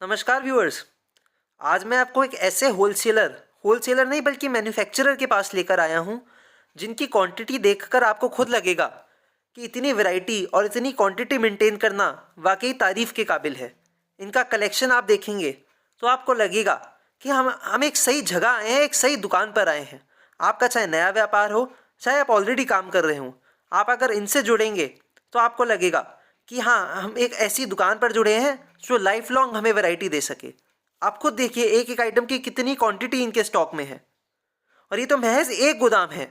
नमस्कार व्यूअर्स। आज मैं आपको एक ऐसे होलसेलर नहीं बल्कि मैन्युफैक्चरर के पास लेकर आया हूँ जिनकी क्वांटिटी देखकर आपको खुद लगेगा कि इतनी वैरायटी और इतनी क्वांटिटी मेंटेन करना वाकई तारीफ़ के काबिल है। इनका कलेक्शन आप देखेंगे तो आपको लगेगा कि हम एक सही जगह आए हैं, एक सही दुकान पर आए हैं। आपका चाहे नया व्यापार हो, चाहे आप ऑलरेडी काम कर रहे हों, आप अगर इनसे जुड़ेंगे तो आपको लगेगा कि हाँ, हम एक ऐसी दुकान पर जुड़े हैं जो लाइफ लॉन्ग हमें वैरायटी दे सके। आप खुद देखिए एक एक आइटम की कितनी क्वांटिटी इनके स्टॉक में है, और ये तो महज एक गोदाम है।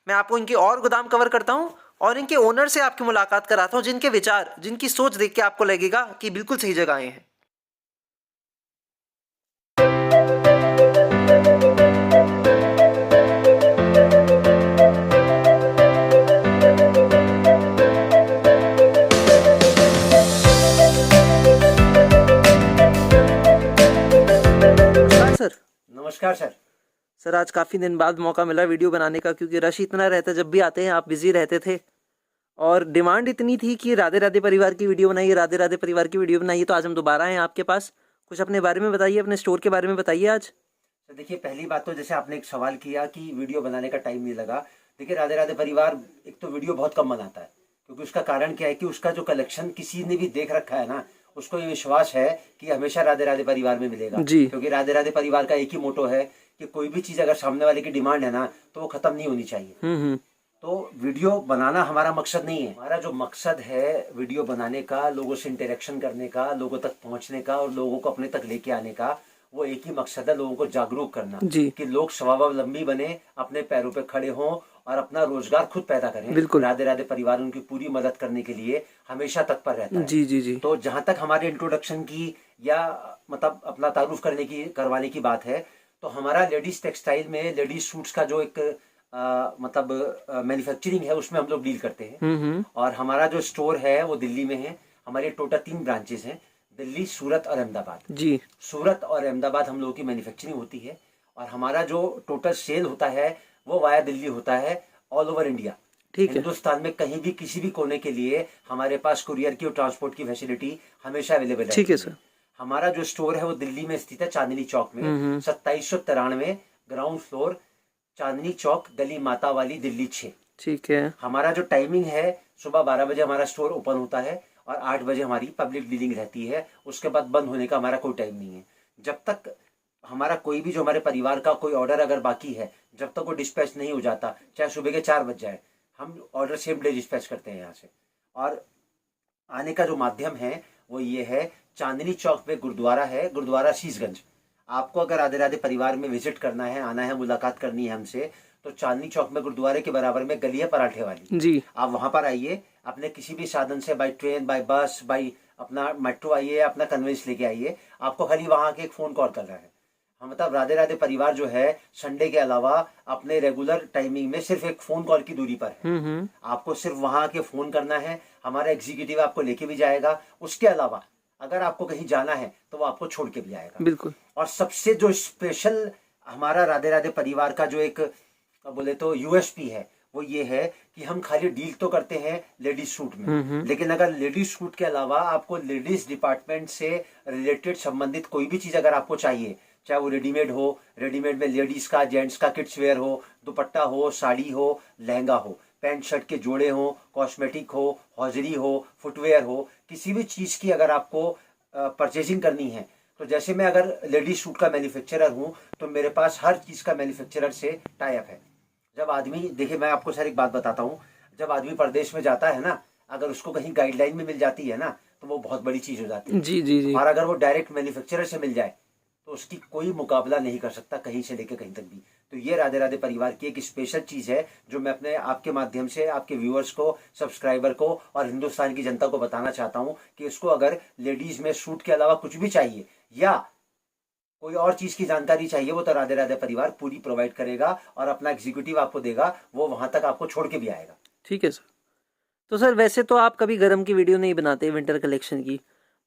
मैं आपको इनके और गोदाम कवर करता हूँ और इनके ओनर से आपकी मुलाकात कराता हूँ, जिनके विचार, जिनकी सोच देख के आपको लगेगा कि बिल्कुल सही जगह आए हैं। नमस्कार सर। नमस्कार सर। सर आज काफ़ी दिन बाद मौका मिला वीडियो बनाने का, क्योंकि रश इतना रहता है, जब भी आते हैं आप बिजी रहते थे और डिमांड इतनी थी कि राधे राधे परिवार की वीडियो बनाइए, राधे राधे परिवार की वीडियो बनाइए। तो आज हम दोबारा हैं आपके पास। कुछ अपने बारे में बताइए, अपने स्टोर के बारे में बताइए आज। तो देखिए, पहली बात तो जैसे आपने एक सवाल किया कि वीडियो बनाने का टाइम नहीं लगा। देखिए, राधे राधे परिवार एक तो वीडियो बहुत कम बनाता है, क्योंकि उसका कारण क्या है कि उसका जो कलेक्शन किसी ने भी देख रखा है ना, उसको ये विश्वास है कि हमेशा राधे राधे परिवार में मिलेगा। जी। क्योंकि राधे राधे परिवार का एक ही मोटो है कि कोई भी चीज अगर सामने वाले की डिमांड है ना, तो वो खत्म नहीं होनी चाहिए। तो वीडियो बनाना हमारा मकसद नहीं है। हमारा जो मकसद है वीडियो बनाने का, लोगों से इंटरेक्शन करने का, लोगों तक पहुंचने का और लोगों को अपने तक लेके आने का, वो एक ही मकसद है, लोगों को जागरूक करना। जी। कि लोग स्वावलंबी बने, अपने पैरों पे खड़े हों और अपना रोजगार खुद पैदा करें। बिल्कुल। राधे राधे परिवार उनकी पूरी मदद करने के लिए हमेशा तत्पर रहता है। जी जी जी। तो जहां तक हमारे इंट्रोडक्शन की या मतलब अपना तारुफ करवाने की बात है, तो हमारा लेडीज टेक्सटाइल में लेडीज सूट्स का जो एक मतलब मैन्युफैक्चरिंग है, उसमें हम लोग डील करते हैं। और हमारा जो स्टोर है वो दिल्ली में है। हमारे टोटल 3 ब्रांचेस हैं, दिल्ली, सूरत और अहमदाबाद। जी। सूरत और अहमदाबाद हम लोगों की मैन्युफैक्चरिंग होती है, और हमारा जो टोटल सेल होता है वो वाया दिल्ली होता है, ऑल ओवर इंडिया। ठीक है। हिंदुस्तान में कहीं भी किसी भी कोने के लिए हमारे पास कुरियर की और ट्रांसपोर्ट की फैसिलिटी हमेशा अवेलेबल है। ठीक है सर। हमारा जो स्टोर है वो दिल्ली में स्थित है, चांदनी चौक में, 2793 ग्राउंड फ्लोर, चांदनी चौक, गली माता वाली, दिल्ली 6। ठीक है। हमारा जो टाइमिंग है, सुबह 12 बजे हमारा स्टोर ओपन होता है और 8 बजे हमारी पब्लिक डीलिंग रहती है। उसके बाद बंद होने का हमारा कोई टाइम नहीं है। जब तक हमारा कोई भी जो हमारे परिवार का कोई ऑर्डर अगर बाकी है, जब तक वो डिस्पैच नहीं हो जाता, चाहे सुबह के 4 बज जाए, हम ऑर्डर सेम डे डिस्पैच करते हैं यहाँ से। और आने का जो माध्यम है वो ये है, चांदनी चौक पे गुरुद्वारा है, गुरुद्वारा शीशगंज। आपको अगर राधे राधे परिवार में विजिट करना है, आना है, मुलाकात करनी है हमसे, तो चांदनी चौक में गुरुद्वारे के बराबर में गली है पराठे वाली जी। आप वहां पर आइए, अपने किसी भी साधन से, by train, by bus, by अपना मेट्रो आइए, अपना कन्वेंस लेके आइए। आपको खाली वहां के एक फोन कॉल कर रहा है। हम मतलब राधे राधे परिवार जो है संडे के अलावा अपने रेगुलर टाइमिंग में सिर्फ एक फोन कॉल की दूरी पर है। आपको सिर्फ वहां के फोन करना है, हमारा एग्जीक्यूटिव आपको लेके भी जाएगा। उसके अलावा अगर आपको कहीं जाना है तो वो आपको छोड़ के भी आएगा। बिल्कुल। और सबसे जो स्पेशल हमारा राधे राधे परिवार का जो एक बोले तो यूएसपी है, वो ये है कि हम खाली डील तो करते हैं लेडीज सूट में, लेकिन अगर लेडीज सूट के अलावा आपको लेडीज डिपार्टमेंट से रिलेटेड संबंधित कोई भी चीज अगर आपको चाहिए, चाहे वो रेडीमेड हो, रेडीमेड में लेडीज का, जेंट्स का किड्स वेयर हो, दुपट्टा हो, साड़ी हो, लहंगा हो, पैंट शर्ट के जोड़े हो, कॉस्मेटिक हो, हौजरी हो, फुटवेयर हो, किसी भी चीज की अगर आपको परचेजिंग करनी है, तो जैसे मैं अगर लेडीज सूट का मैन्युफैक्चरर हूं, तो मेरे पास हर चीज का मैन्युफैक्चरर से टाई अप है। जब आदमी, देखिए मैं आपको सर एक बात बताता हूँ, जब आदमी प्रदेश में जाता है ना, अगर उसको कहीं गाइडलाइन में मिल जाती है ना, तो वो बहुत बड़ी चीज हो जाती है। जी जी जी। और अगर वो डायरेक्ट मैन्युफैक्चरर से मिल जाए तो उसकी कोई मुकाबला नहीं कर सकता, कहीं से लेकर कहीं तक भी। तो ये राधे राधे परिवार की एक स्पेशल चीज है, जो मैं अपने आपके माध्यम से आपके व्यूअर्स को, सब्सक्राइबर को और हिंदुस्तान की जनता को बताना चाहता हूँ कि इसको अगर लेडीज में सूट के अलावा कुछ भी चाहिए या कोई और चीज की जानकारी चाहिए, वो तो राधे राधे परिवार पूरी प्रोवाइड करेगा और अपना एग्जीक्यूटिव आपको देगा, वो वहां तक आपको छोड़ के भी आएगा। ठीक है सर। तो सर वैसे तो आप कभी गर्म की वीडियो नहीं बनाते विंटर कलेक्शन की,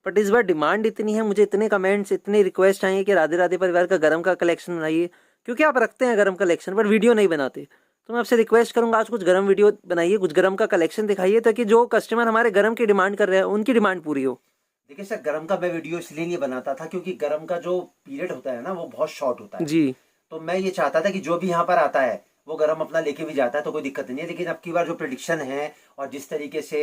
बट इस बार डिमांड इतनी है, मुझे इतने कमेंट्स, इतने रिक्वेस्ट आए कि राधे राधे परिवार का गर्म का कलेक्शन बनाइए, क्योंकि आप रखते हैं गर्म कलेक्शन पर वीडियो नहीं बनाते। तो मैं आपसे रिक्वेस्ट करूंगा आज कुछ गर्म वीडियो बनाइए, कुछ गर्म का कलेक्शन दिखाइए, ताकि जो कस्टमर हमारे गर्म की डिमांड कर रहे हैं उनकी डिमांड पूरी हो। देखिए सर, गरम का मैं वीडियो इसलिए नहीं बनाता था क्योंकि गरम का जो पीरियड होता है ना वो बहुत शॉर्ट होता है। जी तो मैं ये चाहता था कि जो भी यहाँ पर आता है वो गरम अपना लेके भी जाता है तो कोई दिक्कत नहीं है। लेकिन अब की बार जो प्रिडिक्शन है और जिस तरीके से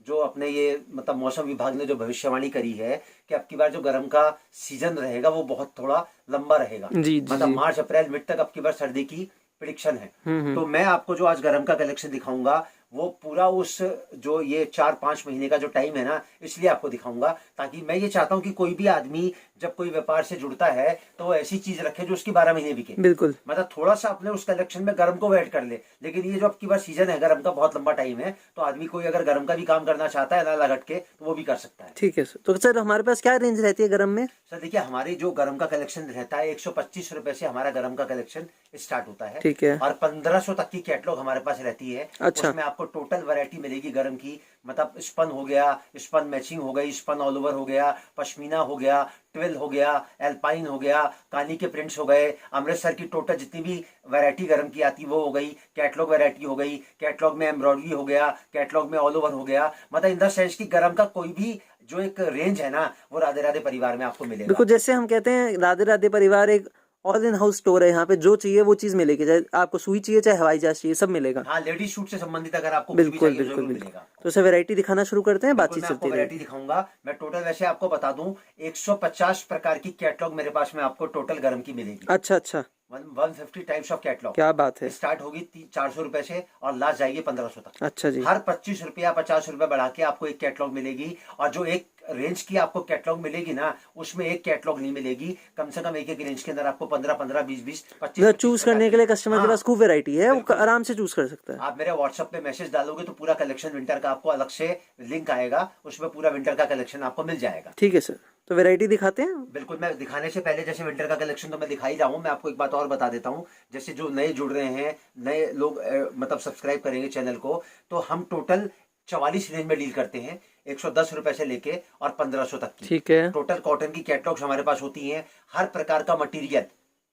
जो अपने ये मतलब मौसम विभाग ने जो भविष्यवाणी करी है कि अब की बार जो गरम का सीजन रहेगा वो बहुत थोड़ा लंबा रहेगा। जी जी मतलब जी। मार्च अप्रैल मिड तक अब की बार सर्दी की प्रिडिक्शन है। हम्म। तो मैं आपको जो आज गरम का कलेक्शन दिखाऊंगा वो पूरा उस जो ये 4-5 महीने का जो टाइम है ना इसलिए आपको दिखाऊंगा, ताकि मैं ये चाहता हूँ कि कोई भी आदमी जब कोई व्यापार से जुड़ता है तो वो ऐसी चीज रखे जो उसकी 12 महीने बिके। बिल्कुल। मतलब थोड़ा सा अपने उस कलेक्शन में गर्म को ऐड कर ले। लेकिन ये जो अब की बार सीजन है गर्म का, बहुत लंबा टाइम है, तो आदमी कोई अगर गर्म का भी काम करना चाहता है ना लगट के तो वो भी कर सकता है। ठीक है सर। तो सर हमारे पास क्या रेंज रहती है गरम में? सर देखिए, हमारे जो गरम का कलेक्शन रहता है 125 रुपए से हमारा गरम का कलेक्शन स्टार्ट होता है। ठीक है। और 1500 तक की कैटलॉग हमारे पास रहती है। अच्छा। उसमें आपको टोटल वैरायटी मिलेगी गरम की। मतलब स्पन हो गया, स्पन मैचिंग हो गई, स्पन ऑल ओवर हो गया, पश्मीना हो गया, ट्विल हो गया, एल्पाइन हो गया, कानी के प्रिंट्स हो गए, अमृतसर की टोटल जितनी भी वैरायटी गरम की आती वो हो गई, कैटलॉग वैरायटी हो गई, कैटलॉग में एम्ब्रॉयडरी हो गया, कैटलॉग में ऑल ओवर हो गया। मतलब इन द सेंस की गरम का कोई भी जो एक रेंज है ना वो राधे राधे परिवार में आपको मिलेगा। बिल्कुल, जैसे हम कहते हैं राधे राधे परिवार एक ऑल इन हाउस स्टोर है, यहाँ पे जो चाहिए वो चीज मिलेगी, चाहे आपको सुई चाहिए चाहे हवाई जहाज चाहिए सब मिलेगा। हाँ, लेडीज सूट से संबंधित अगर आपको कुछ भी बिल्कुल चाहिए बिल्कुल जरूर बिल्कुल। मिलेगा। तो सर वैरायटी दिखाना शुरू करते हैं, बिल्कुल, बातचीत मैं आपको चलती वैरायटी रहेगी। दिखाऊंगा। मैं टोटल वैसे आपको बता दूं 150 प्रकार की कैटलॉग मेरे पास में आपको टोटल गरम की मिलेगी। अच्छा अच्छा, 150 टाइप्स ऑफ कैटलॉग। क्या बात है। स्टार्ट होगी 400 रुपए से और लास्ट जाएगी 1500 तक। अच्छा जी। हर 25 रुपया 50 रुपया बढ़ा के आपको एक कैटलॉग मिलेगी। और जो एक रेंज की आपको कैटलॉग मिलेगी ना उसमें एक कैटलॉग नहीं मिलेगी, कम से कम एक एक रेंज के अंदर आपको 15-15, 20-20, 25 मतलब चूज करने के लिए कस्टमर के पास खूब वैरायटी है, वो बिल्कुल। आराम से चूज कर सकता है। आप मेरे व्हाट्सएप पे मैसेज डालोगे तो पूरा कलेक्शन विंटर का आपको अलग से लिंक आएगा, उसमें पूरा विंटर का कलेक्शन आपको मिल जाएगा। ठीक है सर, तो वैरायटी दिखाते हैं। बिल्कुल, मैं दिखाने से पहले जैसे विंटर का कलेक्शन तो मैं दिखा ही रहा हूँ, मैं आपको एक बात और बता देता हूँ। जैसे जो नए जुड़ रहे हैं, नए लोग मतलब सब्सक्राइब करेंगे चैनल को, तो हम टोटल 44 रेंज में डील करते हैं, 110 रुपए से लेके और 1500 तक की। ठीक है। टोटल कॉटन की कैटलॉग्स हमारे पास होती हैं। हर प्रकार का मटेरियल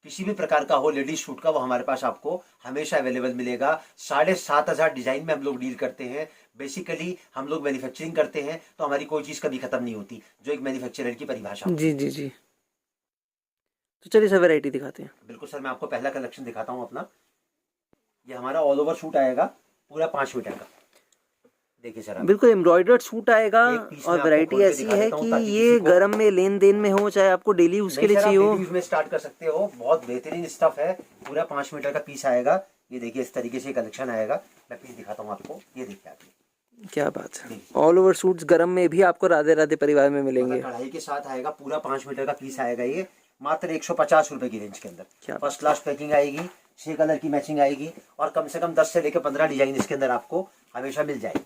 किसी भी प्रकार का हो लेडीज शूट का वो हमारे पास आपको हमेशा अवेलेबल मिलेगा। 7500 डिजाइन में हम लोग डील करते हैं। बेसिकली हम लोग मैन्युफैक्चरिंग करते हैं तो हमारी कोई चीज कभी खत्म नहीं होती, जो एक मैन्युफैक्चरर की परिभाषा होती जी जी जी। तो चलिए सर वैरायटी दिखाते हैं। है। बिल्कुल सर, मैं आपको पहला कलेक्शन दिखाता हूँ अपना। ये हमारा ऑल ओवर सूट आएगा पूरा 5 मीटर का। देखिए सर, आप बिल्कुल एम्ब्रॉयडर्ड सूट आएगा एक पीस और मैं वैरायटी आपको खोल के ऐसी दिखा है देता हूँ कि ताकि ये किसी को- गरम में लेन देन में हो चाहे आपको डेली यूज के नहीं लिए सर, आप चाहिए हो। डेली यूज में स्टार्ट कर सकते हो। बहुत बेहतरीन स्टफ है, पूरा 5 मीटर का पीस आएगा। ये देखिए इस तरीके से कलेक्शन आएगा। मैं पीस दिखाता हूँ आपको, ये देखिए आप। क्या बात है, ऑल ओवर सूट्स गरम में भी आपको राधे राधे परिवार में मिलेंगे। मतलब कढ़ाई के साथ आएगा, पूरा 5 मीटर का पीस आएगा। ये मात्र 150 रुपए की रेंज के अंदर क्या फर्स्ट क्लास पैकिंग आएगी, 6 कलर की मैचिंग आएगी और कम से कम 10 से लेकर 15 डिजाइन इसके अंदर आपको हमेशा मिल जाएगी।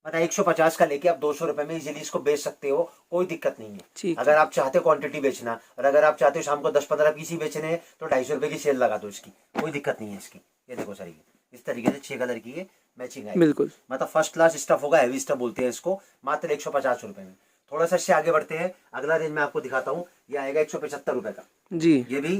मतलब 150 का लेके आप 200 रुपए में इजीली इसको बेच सकते हो, कोई दिक्कत नहीं है। ठीक अगर आप चाहते हो क्वांटिटी बेचना और अगर आप चाहते हो शाम को 10-15 पीस ही बेचने हैं तो 250 रुपए की सेल लगा दो इसकी, कोई दिक्कत नहीं है इसकी। ये देखो सर, ये इस तरीके से 6 कलर की ये मैचिंग आएगी। बिल्कुल। मतलब फर्स्ट क्लास स्टफ होगा, हैवी स्टफ बोलते हैं इसको, मात्र 150 रुपए में। थोड़ा सा इससे आगे बढ़ते हैं, अगला रेंज में आपको दिखाता हूँ। ये आएगा 175 रुपए का जी। ये भी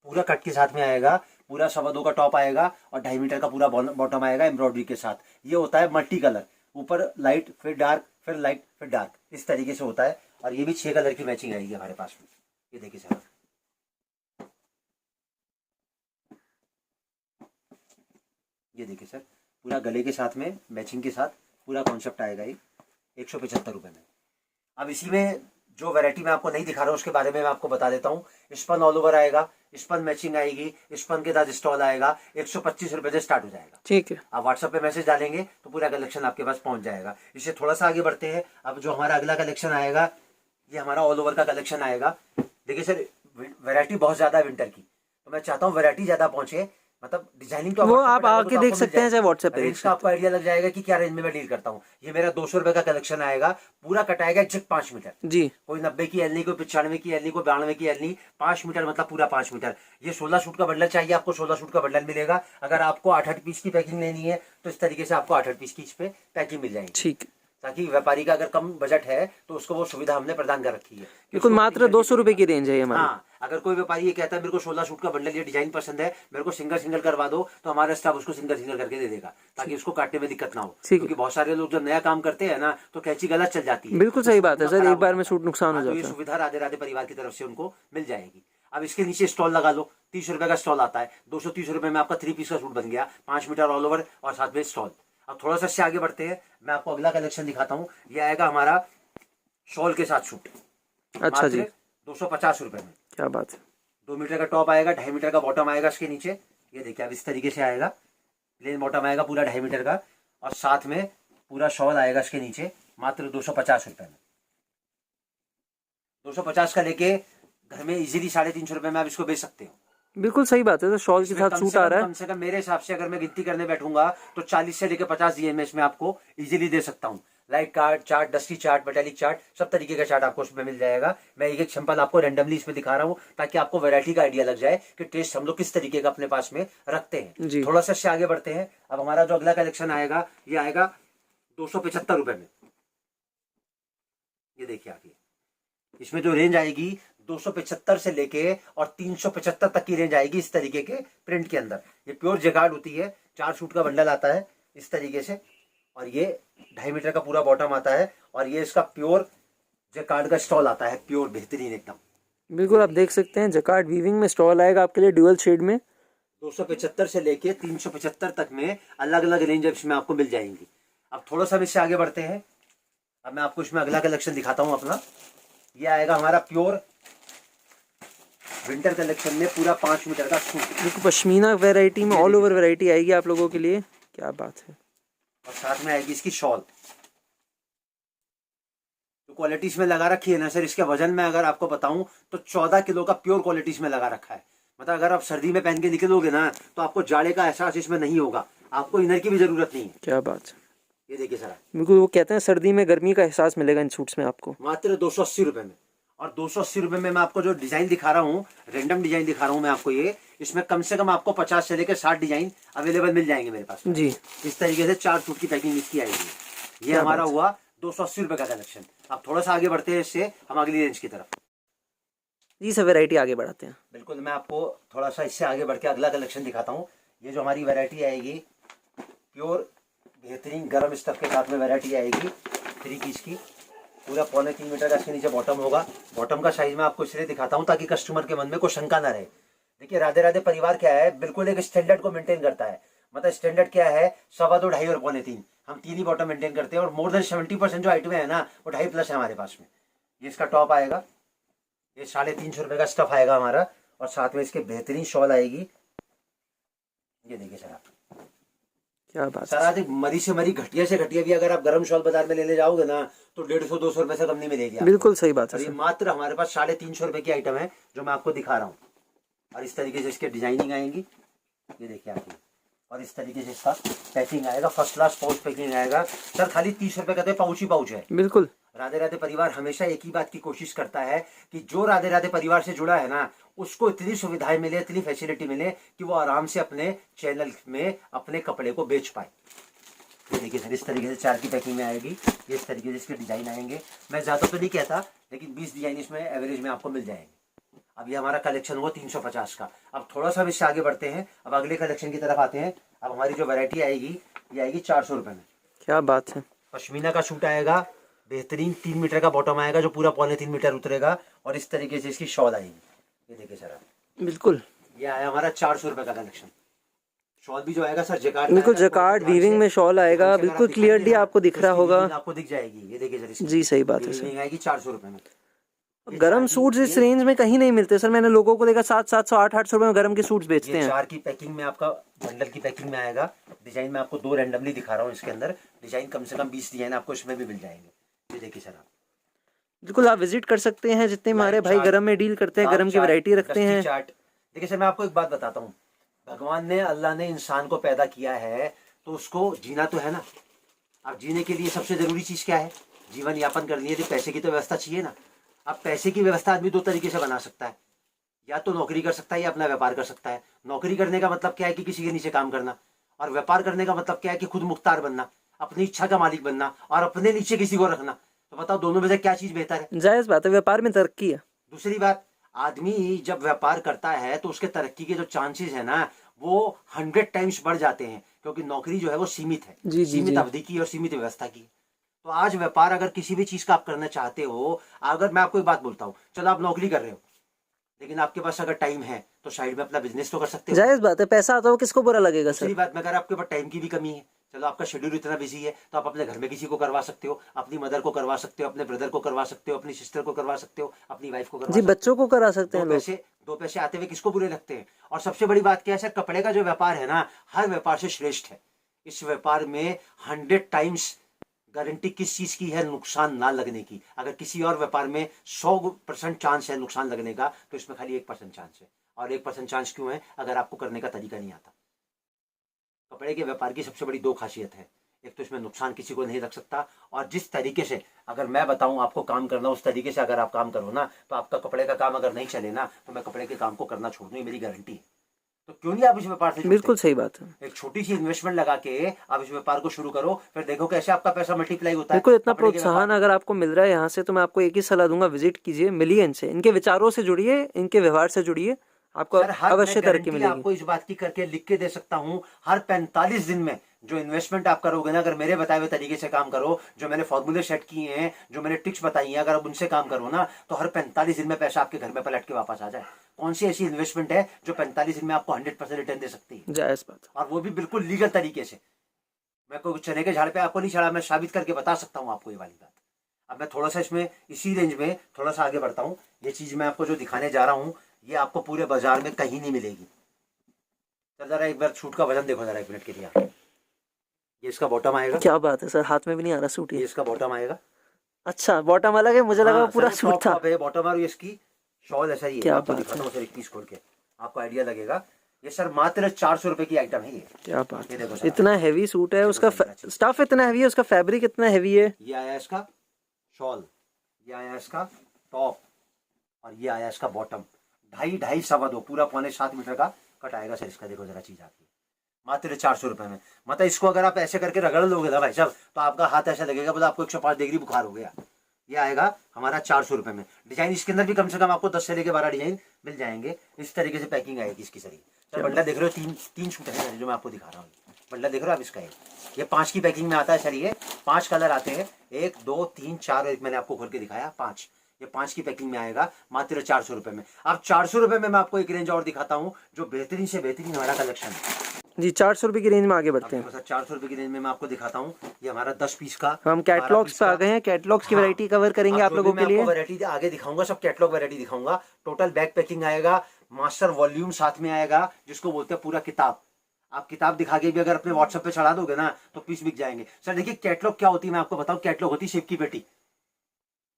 पूरा कट के साथ में आएगा। पूरा 2.25 का टॉप आएगा और 2.5 मीटर का पूरा बॉटम आएगा एम्ब्रॉयडरी के साथ। ये होता है मल्टी कलर, ऊपर लाइट फिर डार्क फिर लाइट फिर डार्क, इस तरीके से होता है। और ये भी 6 कलर की मैचिंग आएगी हमारे पास में। ये देखिए सर, ये देखिए सर, पूरा गले के साथ में मैचिंग के साथ पूरा कॉन्सेप्ट आएगा ये 175 रुपए में। अब इसी में जो वैरायटी मैं आपको नहीं दिखा रहा हूँ उसके बारे में मैं आपको बता देता हूँ। स्पन ऑल ओवर आएगा, स्पन मैचिंग आएगी, स्पन के साथ स्टॉल आएगा, 125 रुपए से स्टार्ट हो जाएगा। ठीक है। आप व्हाट्सएप पे मैसेज डालेंगे तो पूरा कलेक्शन आपके पास पहुंच जाएगा। इससे थोड़ा सा आगे बढ़ते हैं। अब जो हमारा अगला कलेक्शन आएगा ये हमारा ऑल ओवर का कलेक्शन आएगा। देखिए सर, वैरायटी बहुत ज्यादा है विंटर की, तो मैं चाहता हूँ वैरायटी ज्यादा पहुंचे। मतलब डिजाइनिंग तो वो WhatsApp आप पे डालोगे आके तो देख आपको सकते मिल हैं, चाहे व्हाट्सएप पे रेंज देख का आपको आइडिया लग जाएगा कि क्या रेंज में मैं डील करता हूँ। ये मेरा 200 रुपए का कलेक्शन आएगा, पूरा कट आएगा एग्जैक्ट 5 मीटर। जी। कोई 90 की एल नहीं, कोई 95 की एल नहीं, कोई 92 की एल नहीं, 5 मीटर मतलब पूरा 5 मीटर। ये 16 सूट का बंडल चाहिए आपको, 16 सूट का बंडल मिलेगा। अगर आपको 8-8 पीस की पैकिंग लेनी है तो इस तरीके से आपको 8-8 पीस की इस पे पैकिंग मिल जाएगी। ठीक, ताकि व्यापारी का अगर कम बजट है तो उसको वो सुविधा हमने प्रदान कर रखी है। बिल्कुल मात्र 200 रुपए की रेंज है ये हमारी। हाँ, अगर कोई व्यापारी ये कहता है मेरे को 16 सूट का बंडल ये डिजाइन पसंद है, मेरे को सिंगल सिंगल करवा दो, तो हमारा स्टाफ उसको सिंगल सिंगल करके दे देगा, ताकि उसको काटने में दिक्कत ना हो। क्योंकि बहुत सारे लोग जब नया काम करते हैं ना, तो कैंची गलत चल जाती है। बिल्कुल सही बात है सर, एक बार में सूट नुकसान हो तो ये जाता है। सुविधा राधे राधे परिवार की तरफ से उनको मिल जाएगी। अब इसके नीचे स्टॉल लगा लो, 30 रुपए का स्टॉल आता है, 230 रुपए में आपका 3 पीस का सूट बन गया, 5 मीटर ऑल ओवर और साथ में स्टॉल। अब थोड़ा सा इससे आगे बढ़ते हैं, मैं आपको अगला कलेक्शन दिखाता हूँ। ये आएगा हमारा शॉल के साथ सूट। अच्छा जी, 250 रुपए में। क्या बात है। 2 मीटर का टॉप आएगा, 2.5 मीटर का बॉटम आएगा इसके नीचे। ये देखिए अब इस तरीके से आएगा, प्लेन बॉटम आएगा पूरा 2.5 मीटर का, और साथ में पूरा शॉल आएगा इसके नीचे, मात्र 250 रुपए में। 250 का लेके घर में इजीली 350 रुपए में आप इसको बेच सकते हो। बिल्कुल सही बात है, तो शॉल के साथ सूट आ रहा है। कम से कम मेरे हिसाब से अगर मैं गिनती करने बैठूंगा तो 40 से लेकर 50 DMS में आपको इजीली दे सकता हूँ। Light card chart, dusty chart, metallic chart, सब तरीके का चार्ट आपको उसमें मिल जाएगा। मैं एक एक सैंपल आपको रैंडमली इसमें दिखा रहा हूँ, ताकि आपको वैरायटी का आइडिया लग जाए कि टेस्ट हम लोग किस तरीके का अपने पास में रखते हैं। थोड़ा सा इससे आगे बढ़ते हैं। अब हमारा जो अगला कलेक्शन आएगा, ये आएगा 275 रुपए में। ये देखिए आप, इसमें जो रेंज आएगी 275 से लेके और 375 तक की रेंज आएगी इस तरीके के प्रिंट के अंदर। ये प्योर जैकार्ड होती है, 4 सूट का बंडल आता है इस तरीके से, और ये 2.5 मीटर का पूरा बॉटम आता है, और ये इसका प्योर जैकार्ड का स्टॉल आता है, प्योर बेहतरीन एकदम। बिल्कुल आप देख सकते हैं जैकार्ड वीविंग में स्टॉल आएगा आपके लिए ड्यूअल शेड में। 275 से लेके 375 तक में अलग अलग रेंज इसमें आपको मिल जाएंगी। अब थोड़ा सा इससे आगे बढ़ते हैं। अब मैं आपको इसमें अगला कलेक्शन दिखाता हूँ अपना। ये आएगा हमारा प्योर विंटर कलेक्शन में पूरा 5 मीटर का सूट। बिल्कुल पश्मीना वैरायटी में ऑल ओवर वैरायटी आएगी आप लोगों के लिए, क्या बात है। और साथ में आएगी इसकी शॉल। जो क्वालिटी इसमें लगा रखी है ना सर, इसके वजन में अगर आपको बताऊं तो 14 किलो का प्योर क्वालिटी इसमें लगा रखा है। मतलब अगर आप सर्दी में पहन के निकलोगे ना, तो आपको जाड़े का एहसास इसमें नहीं होगा, आपको इनर की भी जरूरत नहीं है। क्या बात है। ये देखिए सर, बिल्कुल वो कहते हैं सर्दी में गर्मी का एहसास मिलेगा इन सूट्स में आपको, मात्र 280 रुपए में। और 280 रुपए में मैं आपको जो डिजाइन दिखा रहा हूँ, रेंडम डिजाइन दिखा रहा हूँ मैं आपको, ये इसमें कम से कम आपको 50 से लेकर 60 डिजाइन अवेलेबल मिल जाएंगे मेरे पास जी। इस तरीके से 4 सूट की पैकिंग इसकी आएगी। ये हमारा हुआ 280 रुपए का कलेक्शन। अब थोड़ा सा आगे बढ़ते हैं, इससे हम अगली रेंज की तरफ जी सब वैरायटी आगे बढ़ाते हैं। बिल्कुल, मैं आपको थोड़ा सा इससे आगे बढ़ के अगला कलेक्शन दिखाता हूँ। ये जो हमारी वैरायटी आएगी, प्योर बेहतरीन गर्म स्टफ के साथ में वैरायटी आएगी 3 पीस की, पूरा 3.25 मीटर का इसके नीचे बॉटम होगा। बॉटम का साइज मैं आपको इसलिए दिखाता हूँ ताकि कस्टमर के मन में कोई शंका ना रहे। देखिए राधे राधे परिवार क्या है, बिल्कुल एक स्टैंडर्ड को मेंटेन करता है। मतलब स्टैंडर्ड क्या है, 2.25, 2.5 और 3.25, हम 3 ही बॉटम मेंटेन करते हैं। और मोर देन 70% जो आइटमें है ना, वो 2.5+ है हमारे पास में। ये इसका टॉप आएगा, ये 350 रुपए का स्टफ आएगा हमारा, और साथ में इसके बेहतरीन शॉल आएगी। ये देखिए सर आप, क्या बात सर आज मरी से मरी घटिया से घटिया भी अगर आप गर्म शॉल बाजार में लेने जाओगे ना, तो 150-200 रुपए से कम नहीं मिलेगी आपको। बिल्कुल सही बात है। ये मात्र हमारे पास 350 रुपए की आइटम है जो मैं आपको दिखा रहा हूँ। और इस तरीके से इसके डिजाइनिंग आएंगी, ये देखिए आप, और इस तरीके से इसका पैकिंग आएगा, फर्स्ट क्लास पाउच पैकिंग आएगा। सर खाली 30 रुपए का तो पाउच ही पाउच है। बिल्कुल राधे राधे परिवार हमेशा एक ही बात की कोशिश करता है कि जो राधे राधे परिवार से जुड़ा है ना, उसको इतनी सुविधाएं मिले, इतनी फैसिलिटी मिले कि वो आराम से अपने चैनल में अपने कपड़े को बेच पाए। ये देखिए सर, इस तरीके से 4 की पैकिंग में आएगी। ये इस तरीके से इसके डिजाइन आएंगे। मैं ज्यादा तो नहीं कहता, लेकिन 20 डिजाइन इसमें एवरेज में आपको मिल जाएंगे। अब ये हमारा कलेक्शन हुआ 350 का। अब थोड़ा सा इससे आगे बढ़ते हैं, अब अगले कलेक्शन की तरफ आते हैं। अब हमारी जो वैरायटी आएगी, ये आएगी 400 रुपए में। क्या बात है। पश्मीना का सूट आएगा, बेहतरीन 3 मीटर का बॉटम आएगा जो पूरा 3.25 मीटर उतरेगा, और इस तरीके से इसकी शॉल आएगी। ये देखिए सर, बिल्कुल ये आया हमारा 400 रुपए का कलेक्शन। शॉल भी जो आएगा सर जैकार्ड, बिल्कुल जैकार्ड वीविंग में शॉल आएगा, बिल्कुल क्लियरली आपको दिख रहा होगा, आपको दिख जाएगी। ये देखिए सर, जी सही बात है सर। आएगी 400 रुपए में। गरम सूट्स इस रेंज में कहीं नहीं मिलते सर, मैंने लोगों को देखा 700, 800 रुपए में गरम के सूट्स बेचते हैं। 4 की पैकिंग में आपका बंडल की पैकिंग में आएगा। डिजाइन में आपको 2 रैंडमली दिखा रहा हूँ इसके अंदर। डिजाइन कम से कम 20 डिजाइन आपको इसमें भी मिल जाएंगे। ये देखिए सर आप, बिल्कुल आप विजिट कर सकते हैं, जितने हमारे भाई गरम में डील करते हैं, गरम की वैरायटी रखते हैं। देखिए सर, मैं आपको एक बात बताता हूँ, भगवान ने, अल्लाह ने इंसान को पैदा किया है, तो उसको जीना तो है ना। अब जीने के लिए सबसे जरूरी चीज क्या है, जीवन यापन करनी है, तो पैसे की तो व्यवस्था चाहिए ना। अब पैसे की व्यवस्था आदमी 2 तरीके से बना सकता है, या तो नौकरी कर सकता है या अपना व्यापार कर सकता है। नौकरी करने का मतलब क्या है कि किसी के नीचे काम करना, और व्यापार करने का मतलब क्या है कि खुद मुख्तार बनना, अपनी इच्छा का मालिक बनना, और अपने नीचे किसी को रखना। तो बताओ दोनों में से क्या चीज बेहतर है? जायज बात है, व्यापार में तरक्की है। दूसरी बात, आदमी जब व्यापार करता है तो उसके तरक्की के जो चांसेस है ना वो 100 टाइम्स बढ़ जाते हैं, क्योंकि नौकरी जो है वो सीमित है, जी जी सीमित जी। अवधि की और सीमित व्यवस्था की। तो आज व्यापार अगर किसी भी चीज का आप करना चाहते हो, अगर मैं आपको एक बात बोलता हूँ, चलो आप नौकरी कर रहे हो, लेकिन आपके पास अगर टाइम है तो साइड में अपना बिजनेस तो कर सकते हो। जायज बात है, पैसा आता हो किसको बुरा लगेगा दूसरी सर। बात में, अगर आपके पास टाइम की भी कमी है, चलो आपका शेड्यूल इतना बिजी है, तो आप अपने घर में किसी को करवा सकते हो, अपनी मदर को करवा सकते हो, अपने ब्रदर को करवा सकते हो, अपनी सिस्टर को करवा सकते हो, अपनी वाइफ को करवा जी, सकते बच्चों को करा सकते हो। हैं लोग। दो पैसे आते हुए किसको बुरे लगते हैं। और सबसे बड़ी बात क्या है सर, कपड़े का जो व्यापार है ना, हर व्यापार से श्रेष्ठ है। इस व्यापार में 100 टाइम्स गारंटी किस चीज की है, नुकसान ना लगने की। अगर किसी और व्यापार में 100% चांस है नुकसान लगने का, तो इसमें खाली 1% चांस है। और 1% चांस क्यों है? अगर आपको करने का तरीका नहीं आता। कपड़े के व्यापार की सबसे बड़ी दो खासियत है, एक तो इसमें नुकसान किसी को नहीं लग सकता, और जिस तरीके से अगर मैं बताऊं आपको काम करना, उस तरीके से अगर आप काम करो ना, तो आपका कपड़े का काम अगर नहीं चले ना, तो मैं कपड़े के काम को करना छोड़ दूं, ये मेरी गारंटी है। तो क्यों नहीं आप इस व्यापार से बिल्कुल जुड़ते? सही बात है। एक छोटी सी इन्वेस्टमेंट लगा के आप इस व्यापार को शुरू करो, फिर देखो कैसे आपका पैसा मल्टीप्लाई होता है। बिल्कुल, इतना कपड़े के व्यापार प्रोत्साहन में अगर आपको मिल रहा है यहाँ से, तो मैं आपको एक ही सलाह दूंगा, विजिट कीजिए, मिलिए इनसे, इनके विचारों से जुड़िए, इनके व्यवहार से जुड़िए, आपको सर हर मैं अवश्य तरक्की गारंटी मिलेगी। आपको इस बात की करके लिख के दे सकता हूं, हर 45 दिन में जो इन्वेस्टमेंट आप करोगे ना, अगर मेरे बताए हुए तरीके से काम करो, जो मैंने फॉर्मूले सेट किए हैं, जो मैंने टिप्स बताई हैं, अगर आप उनसे काम करो ना, तो हर 45 दिन में पैसा आपके घर में पलट के वापस आ जाए। कौन सी ऐसी इन्वेस्टमेंट है जो 45 दिन में आपको 100% रिटर्न दे सकती है? जायज बात। और वो भी बिल्कुल लीगल तरीके से। मैं कोई चने के झाड़ पे आपको नहीं चढ़ा, मैं साबित करके बता सकता हूँ आपको ये वाली बात। अब मैं थोड़ा सा इसमें इसी रेंज में थोड़ा सा आगे बढ़ता हूँ। ये चीज मैं आपको जो दिखाने जा रहा हूँ, ये आपको पूरे बाजार में कहीं नहीं मिलेगी। चल जरा एक बार सूट का वजन देखो जरा, 1 मिनट के लिए आप। ये इसका बॉटम आएगा, क्या बात है सर, हाथ में भी नहीं आ रहा सूट ये ये। इसका बॉटम आएगा। अच्छा, बॉटम अलग है, मुझे लगा वो हाँ पूरा सर, सूट टॉप था। टॉप है बॉटम, और ये इसकी शॉल ऐसा ही है। क्या मैं आपको बात दिखाता है। हूँ सर एक पीस खोल के, आपको आइडिया लगेगा। ये सर मात्र 400 रुपए की आइटम है ये। क्या बात ये है, देखो सर, इतना हैवी सूट है, देखो उसका सर, मेरा स्टफ इतना हैवी है, उसका फैब्रिक इतना हैवी है। ये आया इसका शॉल, ये आया इसका टॉप, और ये आया इसका बॉटम। 2.5 सवा 2 पूरा 6.25 मीटर का कट आएगा सर इसका। देखो जरा चीज आपकी, मात्र 400 रुपए में। मतलब इसको अगर आप ऐसे करके रगड़ लोगे ना भाई साहब, तो आपका हाथ ऐसा लगेगा मतलब आपको 105 डिग्री बुखार हो गया। ये आएगा हमारा 400 रुपए में। डिजाइन इसके अंदर भी कम से कम आपको 10 से लेके 12 डिजाइन मिल जाएंगे। इस तरीके से पैकिंग आएगी इसकी सर। सर बंडल देख रहे हो, तीन सूट है जो मैं आपको दिखा रहा हूँ। बंडल देख रहे हो आप इसका, ये 5 की पैकिंग में आता है सर। ये 5 कलर आते हैं, 1 2 3 4, एक मैंने आपको खोल के दिखाया 5। ये 5 की पैकिंग में आएगा मात्र 400 रुपए में। अब 400 रुपए में मैं आपको एक रेंज और दिखाता हूँ जो बेहतरीन से बेहतरीन हमारा कलेक्शन है जी। 400 रुपए की रेंज में आगे बढ़ते हैं सर। 400 रुपए की रेंज में मैं आपको दिखाता हूँ। ये हमारा 10 पीस का, हम कैटलॉग्स पे आ गए हैं, कैटलॉग्स की वैरायटी कवर करेंगे आप लोगों के लिए। वैरायटी आगे दिखाऊंगा, सब कैटलॉग वैरायटी दिखाऊंगा। टोटल बैक पैकिंग आएगा, मास्टर वॉल्यूम साथ में आएगा, जिसको बोलते हैं पूरा किताब। आप किताब दिखा के भी अगर अपने व्हाट्सएप पे चढ़ा दोगे ना, तो पीस बिक जाएंगे सर। देखिए कैटलॉग क्या होती है मैं आपको बताऊं। कैटलॉग होती है शेप की पेटी।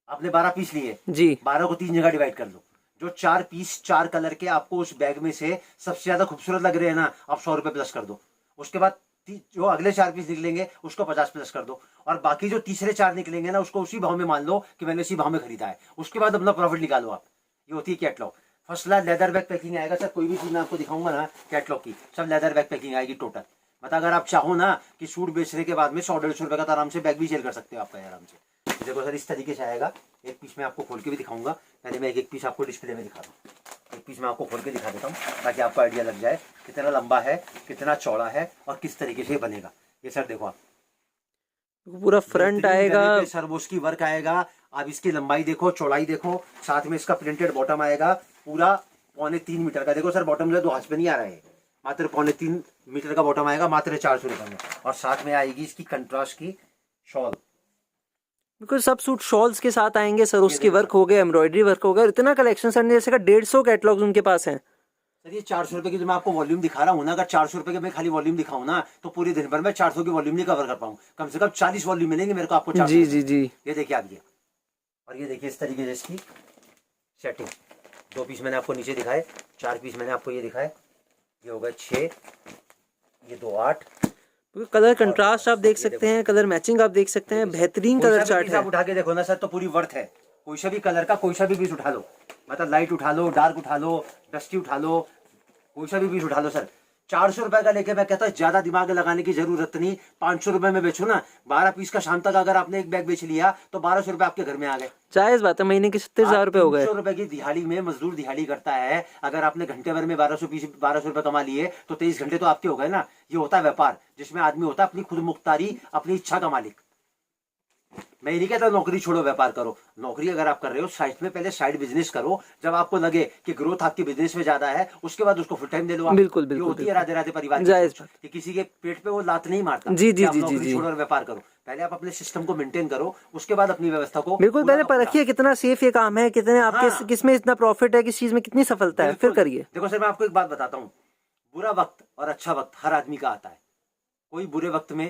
आपने 12 पीस लिए जी, 12 को 3 जगह डिवाइड कर लो। जो 4 पीस 4 कलर के आपको उस बैग में से सबसे ज्यादा खूबसूरत लग रहे हैं ना, आप 100 रुपए प्लस कर दो। उसके बाद जो अगले 4 पीस निकलेंगे उसको 50 प्लस कर दो, और बाकी जो तीसरे 4 निकलेंगे ना, उसको उसी भाव में मान लो कि मैंने उसी भाव में खरीदा है। उसके बाद अपना प्रॉफिट निकालो आप। ये होती है catalogue. First class leather bag packing आएगा सर। कोई भी चीज मैं आपको दिखाऊंगा ना कैटलॉग की, सब लेदर बैग पैकिंग आएगी टोटल। मतलब अगर आप चाहो ना कि सूट बेचने के बाद में 100-150 रुपए का तो आराम से बैग भी सेल कर सकते हो आपका आराम से। देखो सर इस तरीके से आएगा। एक पीस मैं आपको खोल के भी दिखाऊंगा। पहले मैं एक पीस आपको डिस्प्ले में दिखा दूँ। एक पीस मैं आपको खोल के दिखा देता हूँ ताकि आपको आइडिया लग जाए कितना लंबा है, कितना चौड़ा है, और किस तरीके से बनेगा। ये सर देखो आप, पूरा फ्रंट आएगा, सरबोस की वर्क आएगा। आप इसकी लंबाई देखो, चौड़ाई देखो, साथ में इसका प्रिंटेड बॉटम आएगा पूरा 3.25 मीटर का। देखो सर बॉटम जो है 2 हाथ पे नहीं आ रहा है, मात्र 3.25 मीटर का बॉटम आएगा, मात्र 400 रुपए में। और साथ में आएगी इसकी कंट्रास्ट की शॉल। बिल्कुल सब सूट शॉल्स के साथ आएंगे सर। उसकी वर्क हो गया, एम्ब्रॉयडरी वर्क हो गया, इतना कलेक्शन सर ने जैसे का 150 कैटलॉग्स उनके पास हैं। सर ये 400 रुपए की जो मैं आपको वॉल्यूम दिखा रहा हूँ ना, अगर 400 रुपए के मैं खाली वॉल्यूम दिखाऊं ना, तो पूरे दिन भर में 400 की वॉल्यूम नहीं कवर कर पाऊँ। कम से कम 40 वॉल्यूम मिलेंगे मेरे को आपको 400 जी जी जी। ये देखिए आप, ये और ये देखिए इस तरीके से इसकी सेटिंग। 2 पीस मैंने आपको नीचे दिखाए, 4 पीस मैंने आपको ये दिखाए। ये हो गए 6, ये 2 8। कलर कंट्रास्ट आप देख सकते हैं, कलर मैचिंग आप देख सकते हैं, बेहतरीन कलर चार्ट है। आप उठा के देखो ना सर तो पूरी वर्थ है। कोई सा भी कलर का कोई सा भी पीस उठा लो, मतलब लाइट उठा लो, डार्क उठा लो, डस्टी उठा लो, कोई सा भी पीस उठा लो सर, 400 रुपए का लेके मैं कहता हूँ ज्यादा दिमाग लगाने की जरूरत नहीं, 500 रुपए में बेचो ना, 12 पीस का शाम तक अगर आपने एक बैग बेच लिया तो 1200 रुपए आपके घर में आ गए। जायज बात है, महीने के 70,000 रुपए हो गए। 300 रुपए की दिहाड़ी में मजदूर दिहाड़ी करता है, अगर आपने घंटे भर में 1200 रुपए कमा लिए तो 23 घंटे तो आपके हो गए ना। ये होता है व्यापार, जिसमें आदमी होता है अपनी खुद मुख्तारी, अपनी इच्छा का मालिक। मैं ये नहीं कहता नौकरी छोड़ो व्यापार करो, नौकरी अगर आप कर रहे हो साइड में पहले साइड बिजनेस करो, जब आपको लगे कि ग्रोथ आपके बिजनेस में ज्यादा है उसके बाद उसको फुल टाइम दे लो आप। बिल्कुल ये बिल्कुल होती है बिल्कुल। राधे राधे परिवार की जायज सोच, बात। कि किसी के पेट पे वो लात नहीं मारता जी कि जी आप जी जी नौकरी जी छोड़ो और व्यापार करो। पहले आप अपने सिस्टम को मेंटेन करो, उसके बाद अपनी व्यवस्था को बिल्कुल, पूरा पहले का पूरा। परखिए कितना सेफ ये काम है, कितने आपके हाँ। किस में इतना प्रॉफिट है, किस चीज में कितनी सफलता है, फिर बिल्कुल। करिए। देखो सर मैं आपको एक बात बताता हूँ, बुरा वक्त और अच्छा वक्त हर आदमी का आता है। कोई बुरे वक्त में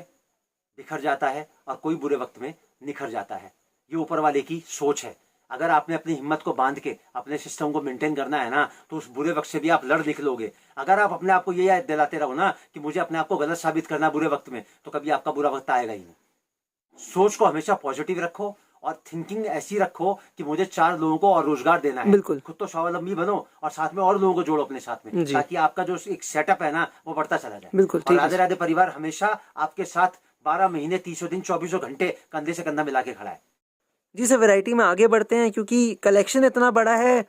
बिखर जाता है और कोई बुरे वक्त में निखर जाता है। ये ऊपर वाले की सोच है। अगर आपने अपनी हिम्मत को बांध के अपने सिस्टम को मेंटेन करना है ना, तो उस बुरे वक्त से भी आप लड़ निकलोगे। अगर आप अपने आप को ये याद दिलाते रहो ना कि मुझे अपने आप को गलत साबित करना बुरे वक्त में, तो कभी आपका बुरा वक्त आएगा ही नहीं। सोच को हमेशा पॉजिटिव रखो और थिंकिंग ऐसी रखो कि मुझे 4 लोगों को और रोजगार देना है। बिल्कुल। खुद तो स्वावलंबी बनो और साथ में और लोगों को जोड़ो अपने साथ में, जी। ताकि आपका जो एक सेटअप है ना वो बढ़ता चला जाए। बिल्कुल, और ठीक है राधे सर। राधे परिवार हमेशा आपके साथ 12 महीने 30 दिन 24 घंटे कंधे से कंधा मिला के खड़ा है। जी सर, वैरायटी में आगे बढ़ते हैं क्योंकि कलेक्शन इतना बड़ा है।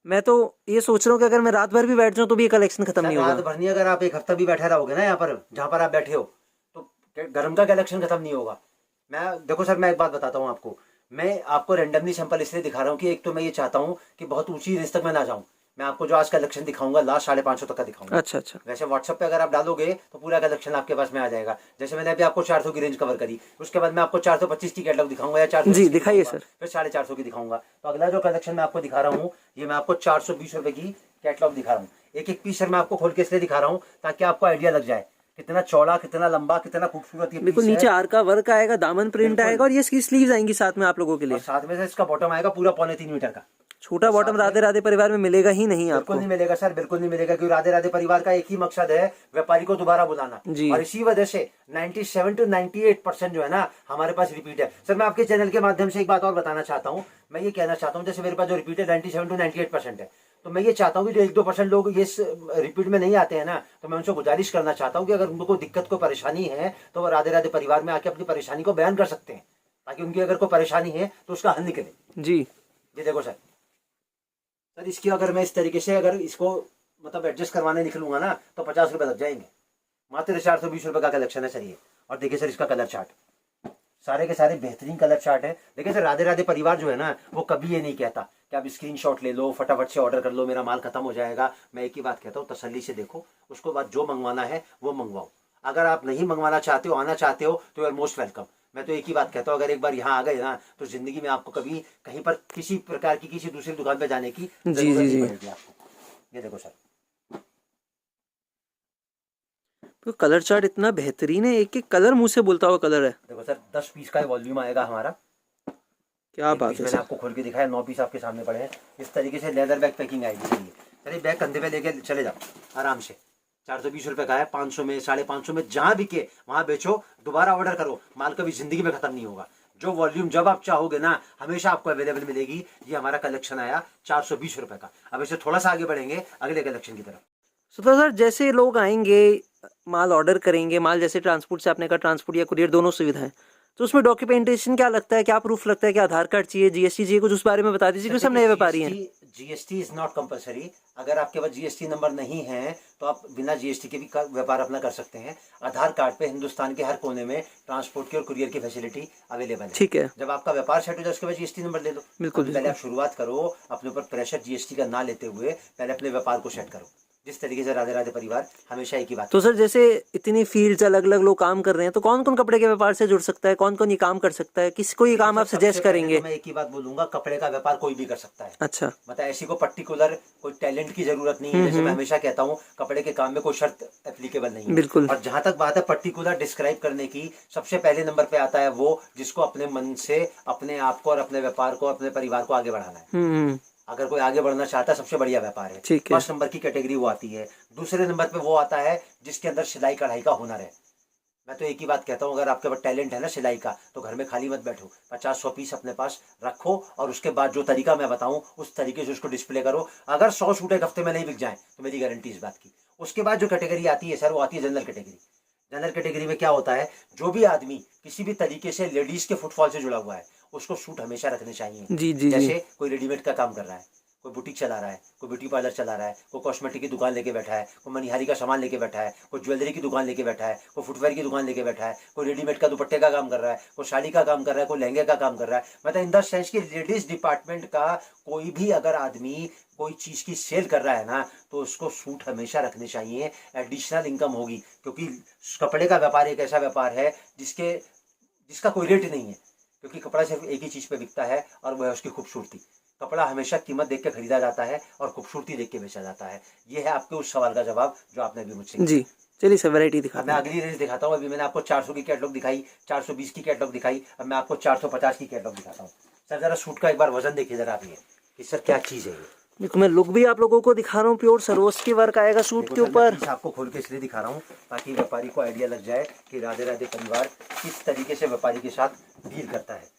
मैं तो ये सोच रहा हूँ कि अगर मैं रात भर भी बैठ जाऊँ तो भी ये कलेक्शन खत्म सर नहीं रात होगा। भर नहीं, अगर आप एक हफ्ता भी बैठे रहोगे ना यहाँ पर जहाँ पर आप बैठे हो, तो गर्म का कलेक्शन खत्म नहीं होगा। मैं देखो सर मैं एक बात बताता हूँ आपको, मैं आपको रैंडमली सैंपल इसलिए दिखा रहा हूँ कि एक तो मैं ये चाहता हूँ कि बहुत ऊंची रेंज तक मैं ना जाऊँ। मैं आपको जो आज कलेक्शन दिखाऊंगा लास्ट 550 तक का दिखाऊंगा। अच्छा अच्छा। वैसे व्हाट्सएप पे अगर आप डालोगे तो पूरा कलेक्शन आपके पास में आ जाएगा। जैसे मैंने अभी आपको 400 की रेंज कवर करी, उसके बाद मैं आपको 425 की कैटलॉग दिखाऊंगा या 400 जी दिखाइए सर। फिर 450 की दिखाऊंगा। तो अगला जो कलेक्शन मैं आपको दिखा रहा हूँ ये मैं आपको 420 रुपए की कैटलॉग दिखा रहा हूँ। एक एक पीस सर मैं आपको खोल के इसलिए दिखा रहा हूँ ताकि आपको आइडिया लग जाए कितना चौड़ा, कितना लंबा, कितना खूबसूरत ये बिल्कुल, पीस नीचे है। आर का वर्क आएगा, दामन प्रिंट बिल्कुल। आएगा और ये इसकी स्लीव्स आएंगी साथ में आप लोगों के और लिए। साथ में से इसका बॉटम आएगा पूरा 3.25 मीटर का। छोटा बॉटम साथ में- राधे राधे परिवार में मिलेगा ही नहीं बिल्कुल आपको। नहीं मिलेगा सर, बिल्कुल नहीं मिलेगा, क्योंकि राधे राधे परिवार का एक ही मकसद है व्यापारी को दोबारा बुलाना। जी। और इसी वजह से 97 to 98% जो है ना हमारे पास रिपीट है। सर मैं आपके चैनल के माध्यम से एक बात और बताना चाहता हूँ, मैं ये कहना चाहता हूँ जैसे मेरे पास जो रिपीट है 97 to 98% है, तो मैं ये चाहता हूँ कि जो 1-2% लोग ये रिपीट में नहीं आते हैं ना, तो मैं उनसे गुजारिश करना चाहता हूँ कि अगर उनको दिक्कत को परेशानी है तो वो राधे राधे परिवार में आके अपनी परेशानी को बयान कर सकते हैं, ताकि उनकी अगर कोई परेशानी है तो उसका हल निकले। जी ये देखो सर, सर इसकी अगर मैं इस तरीके से अगर इसको मतलब एडजस्ट करवाने निकलूंगा ना तो 50 रुपए लग जाएंगे। मात्र 420 रुपए का कलेक्शन है सर ये। और देखिए सर इसका कलर चार्ट, सारे के सारे बेहतरीन कलर चार्ट है। देखिए सर राधे राधे परिवार जो है ना वो कभी ये नहीं कहता कि आप स्क्रीनशॉट ले लो, फटाफट से ऑर्डर कर लो, मेरा माल खत्म हो जाएगा। मैं एक ही बात कहता हूँ, तसल्ली से देखो, उसके बाद जो मंगवाना है वो मंगवाओ। अगर आप नहीं मंगवाना चाहते हो, आना चाहते हो, तो यू आर मोस्ट वेलकम। मैं तो एक ही बात कहता हूँ, अगर एक बार यहाँ आ गए ना तो जिंदगी में आपको कभी कहीं पर किसी प्रकार की किसी दूसरी दुकान पे जाने की जी जरूरत जी नहीं जी। पड़ेगी आपको। ये देखो सर, तो कलर चार्ट इतना बेहतरीन है, एक एक कलर मुंह से बोलता हुआ कलर है। देखो सर 10 पीस का वॉल्यूम आएगा हमारा। क्या एक बात पीस है मैंने सर। आपको खोल के दिखाया, 9 पीस आपके सामने पड़े हैं। इस तरीके से लेदर बैग पैकिंग आएगी। चलिए चलिए बैग कंधे पे लेके चले जाओ आराम से। 420 रुपए का है, 500 में 550 में जहां बिके वहां बेचो, दोबारा ऑर्डर करो, माल कभी जिंदगी में खत्म नहीं होगा। जो वॉल्यूम जब आप चाहोगे ना हमेशा आपको अवेलेबल मिलेगी। ये हमारा कलेक्शन आया 420 रुपए का। अब इसे थोड़ा सा आगे बढ़ेंगे अगले कलेक्शन की तरफ। तो सर जैसे लोग आएंगे, माल ऑर्डर करेंगे, माल जैसे ट्रांसपोर्ट से आपने कहा ट्रांसपोर्ट या कुरियर दोनों सुविधाएं, तो उसमें डॉक्यूमेंटेशन क्या लगता है, क्या प्रूफ लगता है, क्या आधार कार्ड चाहिए, जीएसटी चाहिए, कुछ उस बारे में बता दीजिए क्योंकि सब नए व्यापारी हैं। GST is not compulsory. अगर आपके पास जीएसटी नंबर नहीं है तो आप बिना जीएसटी के भी व्यापार अपना कर सकते हैं। आधार कार्ड पे हिंदुस्तान के हर कोने में ट्रांसपोर्ट की और कुरियर की फैसिलिटी अवेलेबल है। ठीक है। जब आपका व्यापार सेट हो जाए उसके बाद जीएसटी नंबर ले लो। बिल्कुल पहले आप शुरुआत करो, अपने ऊपर प्रेशर जीएसटी का ना लेते हुए पहले अपने व्यापार को सेट करो, जिस तरीके से राधे राधे परिवार हमेशा एक ही बात। तो सर जैसे इतनी फील्ड्स अलग अलग लोग काम कर रहे हैं, तो कौन कौन कपड़े के व्यापार से जुड़ सकता है, कौन कौन ये काम कर सकता है, किसको ये काम आप सजेस्ट करेंगे? मैं एक ही बात बोलूंगा, कपड़े का व्यापार कोई भी कर सकता है। अच्छा। मतलब ऐसी को पर्टिकुलर कोई टैलेंट की जरूरत नहीं है। जैसे मैं हमेशा कहता हूँ कपड़े के काम में कोई शर्त एप्लीकेबल नहीं है। बिल्कुल। और जहां तक बात है पर्टिकुलर डिस्क्राइब करने की, सबसे पहले नंबर पे आता है वो जिसको अपने मन से अपने आप को और अपने व्यापार को, अपने परिवार को आगे बढ़ाना है। अगर कोई आगे बढ़ना चाहता है, सबसे बढ़िया व्यापार है। ठीक है। फर्स्ट नंबर की कैटेगरी वो आती है। दूसरे नंबर पे वो आता है जिसके अंदर सिलाई कढ़ाई का हुनर है। मैं तो एक ही बात कहता हूँ, अगर आपके पास टैलेंट है ना सिलाई का, तो घर में खाली मत बैठो, 50-100 पीस अपने पास रखो और उसके बाद जो तरीका मैं बताऊं उस तरीके से उसको डिस्प्ले करो। अगर 100 सूट एक हफ्ते में नहीं बिक जाए तो मेरी गारंटी इस बात की, उसके बाद जो कैटेगरी आती है सर, वो आती है जनरल कैटेगरी। जनरल कैटेगरी में क्या होता है, जो भी आदमी किसी भी तरीके से लेडीज के फुटफॉल से जुड़ा हुआ है, उसको सूट हमेशा रखने चाहिए। जी जी जी। जैसे कोई रेडीमेड का काम कर रहा है, कोई बुटीक चला रहा है, कोई ब्यूटी पार्लर चला रहा है, कोई कॉस्मेटिक की दुकान लेके बैठा है, कोई मनिहारी का सामान लेके बैठा है, कोई ज्वेलरी की दुकान लेके बैठा है, कोई फुटवेयर की दुकान लेके बैठा है, कोई रेडीमेड का दुपट्टे का काम कर रहा है, कोई साड़ी का काम कर रहा है, कोई लहंगे का काम कर रहा है। मतलब इन द सेंस की लेडीज डिपार्टमेंट का कोई भी अगर आदमी कोई चीज की सेल कर रहा है ना, तो उसको सूट हमेशा रखने चाहिए। एडिशनल इनकम होगी, क्योंकि कपड़े का व्यापार एक ऐसा व्यापार है जिसका कोई रेट नहीं है, क्योंकि कपड़ा सिर्फ एक ही चीज पे बिकता है, और वह है उसकी खूबसूरती। कपड़ा हमेशा कीमत देख के खरीदा जाता है और खूबसूरती देख के बेचा जाता है। ये है आपके उस सवाल का जवाब जो आपने अभी मुझसे किया। जी चलिए सर, वैरायटी अब दिखाते मैं हैं। अगली रेंज दिखाता हूँ। अभी मैंने आपको 400 की कैटलॉग दिखाई, 420 की कैटलॉग दिखाई, अब मैं आपको 450 की कैटलॉग दिखाता हूँ। सर जरा सूट का एक बार वजन देखिए जरा आप, ये कि सर क्या चीज है ये। देखो मैं लुक भी आप लोगों को दिखा रहा हूँ, प्योर सरोस्की वर्क आएगा सूट देखो के सर, मैं ऊपर। पीस आपको खोल के इसलिए दिखा रहा हूँ ताकि व्यापारी को आइडिया लग जाए कि राधे राधे परिवार किस तरीके से व्यापारी के साथ डील करता है।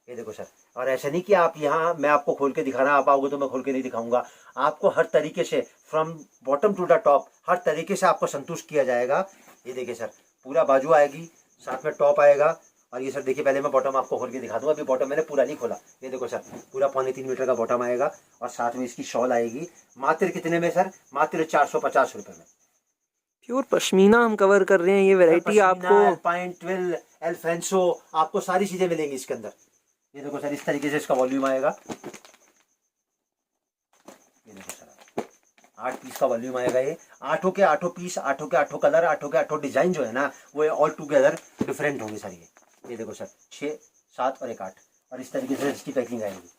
ये देखो सर, और ऐसा नहीं कि आप यहाँ मैं आपको खोल के दिखाना, आप आओगे तो मैं खोल के नहीं दिखाऊंगा। आपको हर तरीके से from bottom to the top हर तरीके से आपको संतुष्ट किया जाएगा। ये देखिए सर, पूरा बाजू आएगी, साथ में टॉप आएगा। और ये सर देखिए, पहले मैं बॉटम आपको खोल के दिखा दूँ, अभी बॉटम मैंने पूरा नहीं खोला। ये देखो सर, पूरा 3.25 मीटर का बॉटम आएगा, और साथ में इसकी शॉल आएगी। मात्र कितने में सर? मात्र 450 रुपये में। प्योर पश्मीना हम कवर कर रहे हैं, ये वैरायटी आपको अल्पाइन, ट्विल, एल्फेंसो, आपको सारी चीजें मिलेंगी इसके अंदर। ये देखो सर, इस तरीके से इसका वॉल्यूम आएगा। ये देखो सर, 8 पीस का वॉल्यूम आएगा। ये 8 के 8 पीस, 8 के 8 कलर, 8 के 8 डिजाइन जो है ना, वो ऑल टुगेदर डिफरेंट होंगे सर। ये देखो सर, 6, 7 और 1 8, और इस तरीके से इसकी पैकिंग आएगी।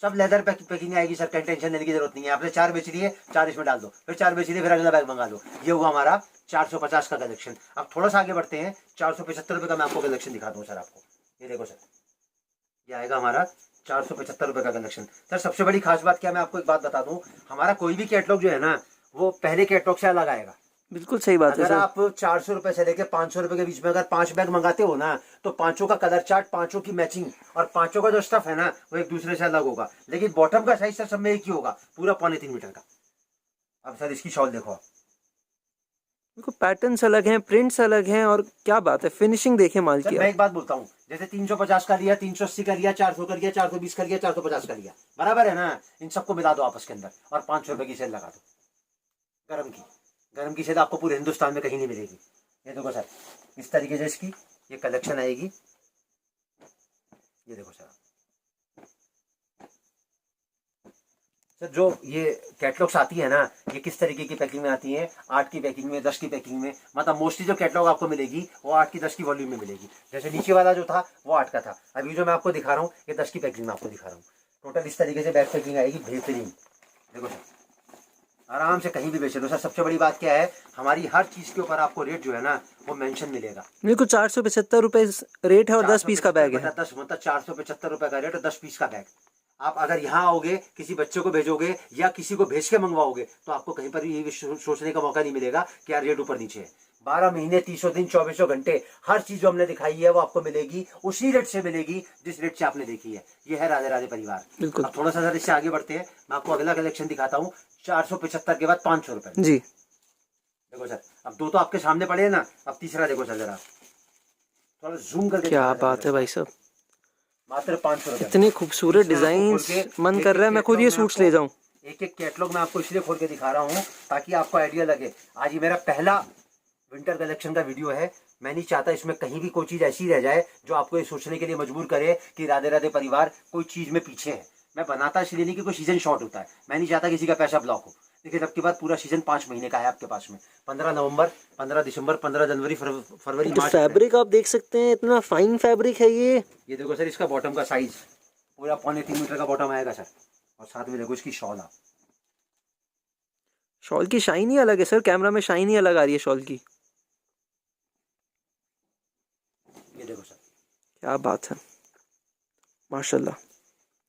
सब लेदर पैकिंग आएगी सर, कहीं टेंशन लेने की जरूरत नहीं है। आपने 4 बेच लिए, 4 इसमें डाल दो, फिर 4 बेच लिए, फिर अगला बैग मंगा लो। ये हुआ हमारा 450 का कलेक्शन। अब थोड़ा सा आगे बढ़ते हैं, 475 रुपये का मैं आपको कलेक्शन दिखा दूँ सर आपको। ये देखो सर, ये आएगा हमारा 475 रुपये का कलेक्शन। सर सबसे बड़ी खास बात क्या, मैं आपको एक बात बता दूं, हमारा कोई भी कैटलॉग जो है ना, वो पहले कैटलॉग से अलग आएगा। बिल्कुल सही बात है अगर सर। आप 400 रुपए से लेके 500 रुपए के बीच में अगर 5 बैग मंगाते हो ना, तो 5 का कलर चार्ट, 5 की मैचिंग, और 5 का जो स्टफ है ना, वो एक दूसरे से अलग होगा। लेकिन बॉटम का साइज सर सब में एक ही होगा, पूरा 3.25 मीटर का। अब सर इसकी शॉल देखो आप। देखो पैटर्न्स अलग हैं, प्रिंट्स अलग हैं, और क्या बात है, फिनिशिंग देखें माल सर की। मैं एक बात बोलता हूँ, जैसे 350 का लिया, 380 का लिया, 400 का लिया, 420 का लिया, 450 का लिया, बराबर है ना? इन सबको मिला दो आपस के अंदर, और 500 रुपए की सेल लगा दो। गरम की सेल आपको पूरे हिंदुस्तान में कहीं नहीं मिलेगी। ये देखो सर, इस तरीके से इसकी ये कलेक्शन आएगी। ये देखो सर, सर जो ये कैटलॉग्स आती है ना, ये किस तरीके की पैकिंग में आती है? 8 की पैकिंग में, 10 की पैकिंग में। मतलब मोस्टली जो कैटलॉग आपको मिलेगी वो 8 की, 10 की वॉल्यूम में मिलेगी। जैसे नीचे वाला जो था वो 8 का था, अभी जो मैं आपको दिखा रहा हूँ ये 10 की पैकिंग में आपको दिखा रहा हूँ। टोटल इस तरीके से बैग पैकिंग आएगी, बेहतरीन। देखो सर, आराम से कहीं भी बेच लो सर। सबसे बड़ी बात क्या है, हमारी हर चीज के ऊपर आपको रेट जो है ना, वो मेंशन मिलेगा। मेरे को 475 रुपये रेट है, और 10 पीस का बैग है। 10 मतलब 475 रुपए का रेट और 10 पीस का बैग। आप अगर यहाँ आओगे, किसी बच्चे को भेजोगे या किसी को भेज के मंगवाओगे, तो आपको कहीं पर भी ये सोचने का मौका नहीं मिलेगा कि यार रेट ऊपर नीचे है। 12 महीने, 30 दिन, 24 घंटे हर चीज जो हमने दिखाई है वो आपको मिलेगी, उसी रेट से मिलेगी जिस रेट से आपने देखी है। ये है राधे राधे परिवार। बिल्कुल। अब थोड़ा सा सर इससे आगे बढ़ते हैं, मैं आपको अगला कलेक्शन दिखाता हूँ। 475 के बाद 500 रुपए। जी देखो सर, अब 2 तो आपके सामने पड़े ना, अब तीसरा देखो सर जरा, थोड़ा जूम करके क्या दिखाना बात है भाई साहब, मात्र 500 रुपए। इतने खूबसूरत डिजाइन, मन कर रहा है मैं खुद ये सूट्स ले जाऊं। एक एक कैटलॉग मैं आपको इसलिए खोल के दिखा रहा हूँ ताकि आपको आइडिया लगे। आज ये मेरा पहला विंटर कलेक्शन का वीडियो है। मैं नहीं चाहता इसमें कहीं भी कोई चीज ऐसी रह जाए जो आपको ये सोचने के लिए मजबूर करे कि राधे राधे परिवार कोई चीज में पीछे है। मैं बनाता इसलिए नहीं कि कोई सीजन शॉर्ट होता है, मैं नहीं चाहता किसी का पैसा ब्लॉक हो। देखिए सबके बाद पूरा सीजन 5 महीने का है आपके पास में। 15 नवंबर, 15 दिसंबर, 15 जनवरी, फरवरी, मार्च। फैब्रिक आप देख सकते हैं, इतना फाइन फैब्रिक है ये। ये देखो सर, इसका बॉटम का साइज पूरा 3.25 मीटर का बॉटम आएगा सर, और साथ में देखो इसकी शॉल। आप शॉल की शाइन ही अलग है सर, कैमरा में शाइन ही अलग आ रही है शॉल की। ये देखो सर, क्या बात है, माशाल्लाह।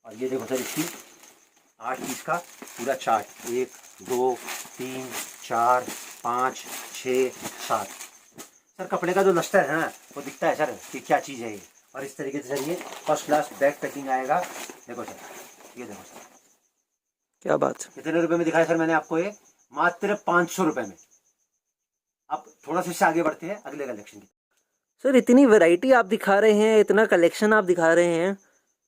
और ये देखो सर इसकी 8 पीस का पूरा चार्ट, 1 2 3 4 5 6 7। सर कपड़े का जो लस्टर है ना, वो दिखता है सर कि क्या चीज़ है ये। और इस तरीके से सर ये फर्स्ट क्लास बैग पैकिंग आएगा। देखो सर, ये देखो सर, क्या बात है। कितने रुपए में दिखाया सर मैंने आपको? ये मात्र 500 रुपए में। अब थोड़ा सा इससे आगे बढ़ते हैं अगले कलेक्शन की। सर इतनी वैरायटी आप दिखा रहे हैं, इतना कलेक्शन आप दिखा रहे हैं,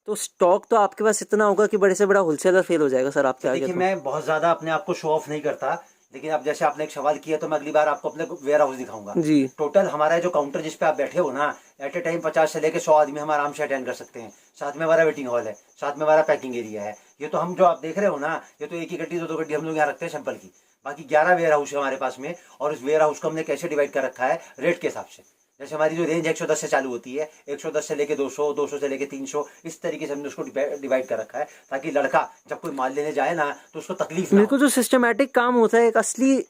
तो स्टॉक तो आपके पास इतना होगा कि बड़े से बड़ा होलसेलर फेल हो जाएगा सर आपके आगे। देखिए, तो मैं बहुत ज्यादा अपने आप को शो ऑफ नहीं करता, लेकिन अब जैसे आपने एक सवाल किया तो मैं अगली बार आपको अपने वेयर हाउस दिखाऊंगा। जी टोटल हमारा जो काउंटर जिस पे आप बैठे हो ना, एट ए टाइम 50 से लेके 100 आदमी हम आराम से अटेंड कर सकते हैं। साथ में हमारा वेटिंग हॉल है, साथ में हमारा पैकिंग एरिया है। ये तो हम जो आप देख रहे हो ना, ये तो एक ही गड्डी 2-2 गड्डी हम लोग यहाँ रखते हैं सैंपल की। बाकी 11 वेयर हाउस है हमारे पास में, और इस वेयर हाउस को हमने कैसे डिवाइड कर रखा है, रेट के हिसाब से। जैसे हमारी जो रेंज 110 से चालू होती है, 110 से लेके 200, 200 से लेके 300, इस तरीके से हमने उसको डिवाइड कर रखा है, ताकि लड़का जब कोई माल लेने जाए ना तो उसको तकलीफ ना हो। बिल्कुल, जो सिस्टमेटिक काम होता है, एक असली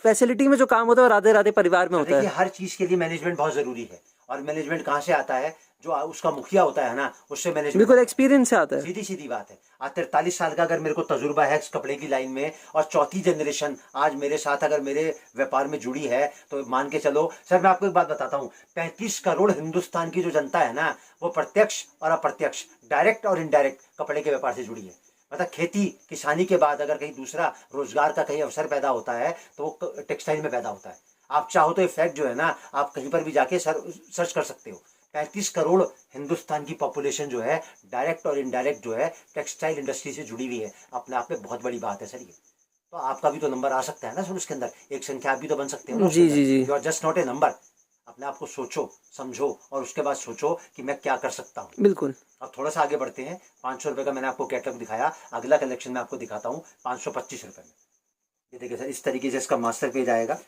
फैसिलिटी में जो काम होता है वो राधे राधे परिवार में होता देखिए, है। हर चीज के लिए मैनेजमेंट बहुत जरूरी है, और मैनेजमेंट कहाँ से आता है, जो उसका मुखिया होता है ना, उससे मैनेजमेंट। बिल्कुल एक्सपीरियंस से आता है। सीधी सीधी बात है। आज 43 साल का अगर मेरे को तजुर्बा है इस कपड़े की लाइन में, और चौथी जनरेशन आज मेरे साथ अगर मेरे व्यापार में जुड़ी है, तो मान के चलो सर, मैं आपको एक बात बताता हूँ, 35 करोड़ हिंदुस्तान की जो जनता है ना, वो प्रत्यक्ष और अप्रत्यक्ष, डायरेक्ट और इनडायरेक्ट कपड़े के व्यापार से जुड़ी है। मतलब खेती किसानी के बाद अगर कहीं दूसरा रोजगार का कहीं अवसर पैदा होता है, तो वो टेक्सटाइल में पैदा होता है। आप चाहो तो ये फैक्ट जो है ना, आप कहीं पर भी जाके सर्च कर सकते हो। 35 करोड़ हिंदुस्तान की पॉपुलेशन जो है, डायरेक्ट और इनडायरेक्ट जो है, टेक्सटाइल इंडस्ट्री से जुड़ी हुई है। अपने आप में बहुत बड़ी बात है सर ये। तो आपका भी तो नंबर आ सकता है ना सर उसके अंदर, एक संख्या आप भी तो बन सकते हो ना। जी जी जी। You are just not a number. अपने आप को सोचो, समझो, और उसके बाद सोचो कि मैं क्या कर सकता हूँ। बिल्कुल। अब थोड़ा सा आगे बढ़ते हैं। 500 रुपये का मैंने आपको कैटलॉग दिखाया, अगला कलेक्शन मैं आपको दिखाता हूँ 525 रुपये में। ये देखिए सर, इस तरीके से इसका मास्टर पेज आएगा,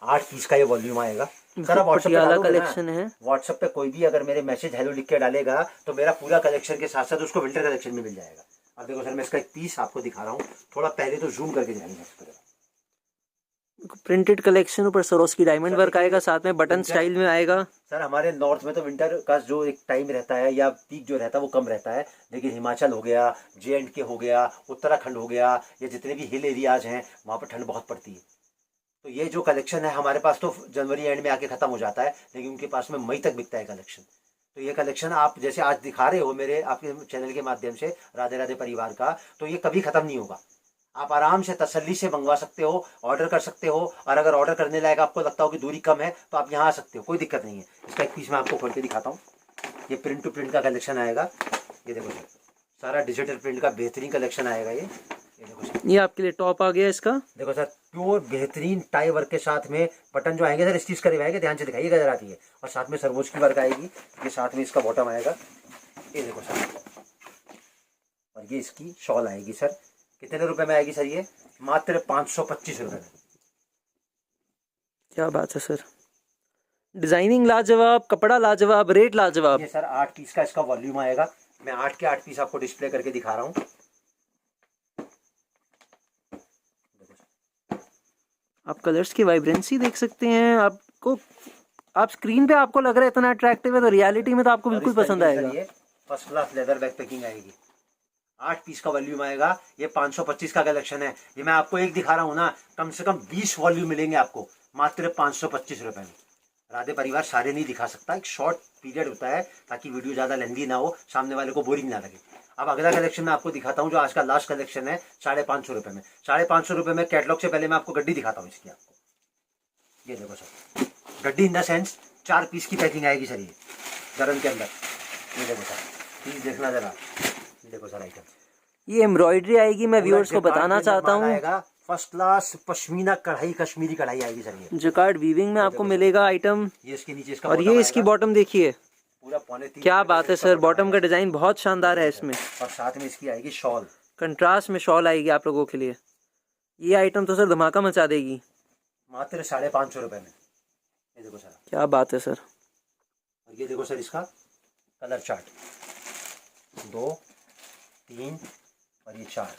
8 पीस का ये वॉल्यूम आएगा। सर आप व्हाट्सएप पे डालोगे कलेक्शन है। व्हाट्सएप पे कोई भी अगर मेरे मैसेज हेलो लिख के डालेगा, तो मेरा पूरा कलेक्शन के साथ साथ उसको विंटर कलेक्शन में मिल जाएगा। अब देखो सर, मैं इसका एक पीस आपको दिखा रहा हूँ, थोड़ा पहले तो जूम करके दिखाएंगे। प्रिंटेड कलेक्शन, ऊपर सरोस्की डायमंड वर्क आएगा, साथ में बटन स्टाइल में आएगा। सर हमारे नॉर्थ में तो विंटर का जो एक टाइम रहता है या पीक जो रहता है वो कम रहता है, लेकिन हिमाचल हो गया, JNK हो गया, उत्तराखंड हो गया, या जितने भी हिल एरियाज हैं वहाँ पर ठंड बहुत पड़ती है। तो ये जो कलेक्शन है हमारे पास तो जनवरी एंड में आके खत्म हो जाता है, लेकिन उनके पास में मई तक बिकता है कलेक्शन। तो ये कलेक्शन आप जैसे आज दिखा रहे हो मेरे आपके चैनल के माध्यम से, राधे राधे परिवार का, तो ये कभी खत्म नहीं होगा। आप आराम से तसल्ली से मंगवा सकते हो, ऑर्डर कर सकते हो, और अगर ऑर्डर करने लायक आपको लगता हो कि दूरी कम है, तो आप यहाँ आ सकते हो, कोई दिक्कत नहीं है। इसका एक पीस मैं आपको खोल के दिखाता हूँ। ये प्रिंट टू प्रिंट का कलेक्शन आएगा। ये देखो सर, सारा डिजिटल प्रिंट का बेहतरीन कलेक्शन आएगा ये देखो सर, ये आपके लिए टॉप आ गया इसका। देखो सर, प्योर बेहतरीन टाई वर्क के साथ में बटन जो आएंगे सर स्टिच करे हुए आएंगे, ध्यान से दिखाइएगा जरा की, और साथ में सरवोज की वर्क आएगी। ये साथ में इसका बॉटम आएगा, ये देखो सर, और ये इसकी शॉल आएगी सर। कितने रुपए में आएगी सर ये? मात्र 525 रुपए में। क्या बात है सर, डिजाइनिंग लाजवाब, कपड़ा लाजवाब, रेट लाजवाब। ये सर 8 पीस का इसका वॉल्यूम आएगा। मैं 8 के 8 पीस आपको डिस्प्ले करके दिखा रहा हूँ। आप कलर्स की वाइब्रेंसी देख सकते हैं। आपको, आप स्क्रीन पे आपको लग रहा है इतना अट्रैक्टिव है, तो रियलिटी में तो आपको बिल्कुल पसंद आएगा। ये first class leather bag packing आएगी, 8 पीस का वॉल्यूम आएगा। ये 525 का कलेक्शन है। ये मैं आपको एक दिखा रहा हूँ ना, कम से कम 20 वॉल्यूम मिलेंगे आपको मात्र 525 रुपए में। राधे परिवार सारे नहीं दिखा सकता, एक शॉर्ट पीरियड होता है ताकि वीडियो ज्यादा लेंदी ना हो, सामने वाले को बोरिंग ना लगे। अब अगला कलेक्शन मैं आपको दिखाता हूँ, जो आज का लास्ट कलेक्शन है 550 रुपए में। 550 रुपए में कैटलॉग से पहले मैं आपको गड्डी दिखाता हूँ इसकी आपको। ये देखो सर, गड्डी इन द सेंस 4 पीस की पैकिंग आएगी सर, ये गरम के अंदर। ये देखो सर, प्लीज देखना जरा, देखो सर आइटम। ये एम्ब्रॉयडरी आएगी, मैं व्यूअर्स को बताना चाहता हूँ। फर्स्ट क्लास पश्मीना कढ़ाई, कश्मीरी कढ़ाई आएगी सर। ये जकार्ड वीविंग में आपको मिलेगा आइटम। ये इसके नीचे इसका, और ये इसकी बॉटम देखिए, पूरा 3.25। क्या बात है सर, बॉटम का डिजाइन बहुत शानदार है इसमें, और साथ में इसकी आएगी शॉल, कंट्रास्ट में शॉल आएगी आप लोगों के लिए। ये आइटम तो सर धमाका मचा देगी, मात्र 550 रुपए में। ये देखो सर, क्या बात है सर। और ये देखो सर, इसका कलर चार्ट 2, 3 और ये 4।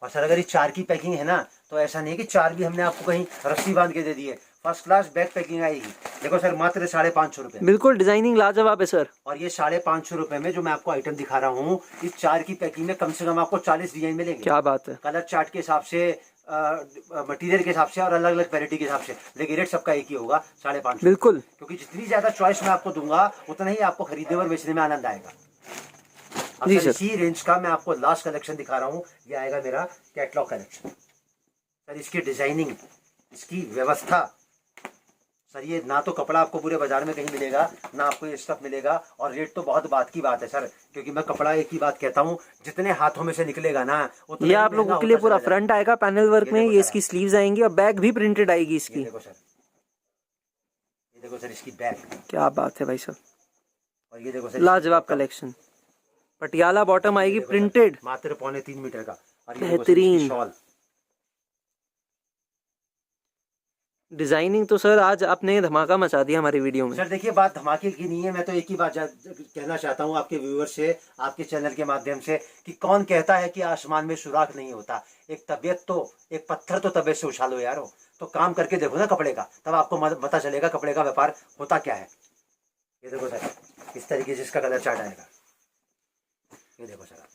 और सर अगर ये 4 की पैकिंग है ना, तो ऐसा नहीं है कि 4 भी हमने आपको कहीं रस्सी बांध के दे दी है। फर्स्ट क्लास बैग पैकिंग आएगी। देखो सर, मात्र 550 रुपए। बिल्कुल डिजाइनिंग लाजवाब है सर। और ये 550 रुपए में जो मैं आपको आइटम दिखा रहा हूँ, इस 4 की पैकिंग में कम से कम आपको 40 डिजाइन मिलेंगे। क्या बात है, कलर चार्ट के हिसाब से, मटेरियल के हिसाब से, और अलग अलग वैरायटी के हिसाब से, लेकिन रेट सबका एक ही होगा 550। बिल्कुल, क्योंकि जितनी ज्यादा चॉइस मैं आपको दूंगा, उतना ही आपको खरीदने और बेचने में आनंद आएगा। जी सर। इसी रेंज का मैं आपको लास्ट कलेक्शन दिखा रहा हूँ। ये आएगा मेरा कैटलॉग कलेक्शन। सर इसकी डिजाइनिंग, इसकी व्यवस्था, सर ये ना तो कपड़ा आपको पूरे बाजार में कहीं मिलेगा, ना आपको ये स्टफ मिलेगा, और रेट तो बहुत बात की बात है सर, क्योंकि मैं कपड़ा एक ही बात कहता हूँ, जितने हाथों में से निकलेगा ना उतना ये ही आप लोगों महंगा के लिए होता पूरा चला जाएगा। फ्रंट आएगा पैनल वर्क ये में, देखो ये सर इसकी स्लीव्स आएंगी और बैक भी प्रिंटेड आएगी इसकी। ये देखो सर, ये देखो सर इसकी बैक, क्या बात है भाई साहब, और ये देखो सर लाजवाब कलेक्शन। पटियाला बॉटम आएगी प्रिंटेड, मात्र 3.25 मीटर का, और ये देखो सर इसकी बेहतरीन शॉल। डिजाइनिंग। तो सर आज आपने धमाका मचा दिया हमारी वीडियो में। सर देखिए बात धमाके की नहीं है, मैं तो एक ही बात कहना चाहता हूँ आपके व्यूअर्स से, आपके चैनल के माध्यम से, कि कौन कहता है कि आसमान में सुराख नहीं होता। एक तबीयत तो, एक पत्थर तो तबीयत से उछालो यारो, तो काम करके देखो ना कपड़े का, तब आपको पता चलेगा कपड़े का व्यापार होता क्या है। ये देखो सर इस तरीके से इसका कलर चार्ट आएगा, ये देखो सर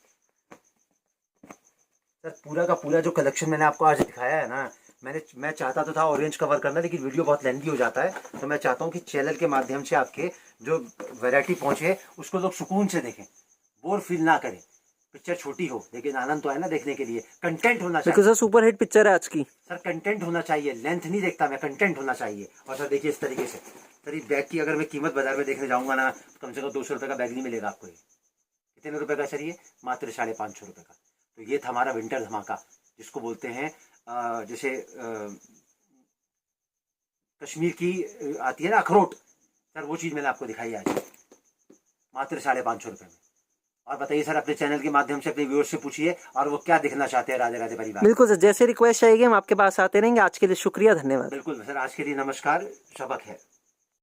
सर पूरा का पूरा जो कलेक्शन मैंने आपको आज दिखाया है ना, मैं चाहता तो था ऑरेंज कवर करना, लेकिन वीडियो बहुत लेंथी हो जाता है, तो मैं चाहता हूँ कि चैनल के माध्यम से आपके जो वैरायटी पहुंचे उसको लोग सुकून से देखें, बोर फील ना करें। पिक्चर छोटी हो लेकिन आनंद तो है ना देखने के लिए, कंटेंट होना चाहिए। सर सुपर हिट पिक्चर है आज की सर, कंटेंट होना चाहिए, लेंथ नहीं देखता मैं, कंटेंट होना चाहिए। और सर देखिए इस तरीके से, सर इस बैग की अगर मैं कीमत बाजार में देखने जाऊंगा ना, कम से कम 200 रुपये का बैग नहीं मिलेगा आपको। ये कितने रुपए का सर? ये मात्र 550 रुपये का। तो ये था हमारा विंटर धमाका, जिसको बोलते हैं जैसे कश्मीर की आती है ना अखरोट, सर वो चीज़ मैंने आपको दिखाई आज मात्र 550 रुपये में। और बताइए सर, अपने चैनल के माध्यम से अपने व्यूअर्स से पूछिए और वो क्या देखना चाहते हैं राधे राधे परिवार। बिल्कुल सर, जैसे रिक्वेस्ट आएगी हम आपके पास आते रहेंगे। आज के लिए शुक्रिया, धन्यवाद। बिल्कुल सर, आज के लिए नमस्कार, सबक है।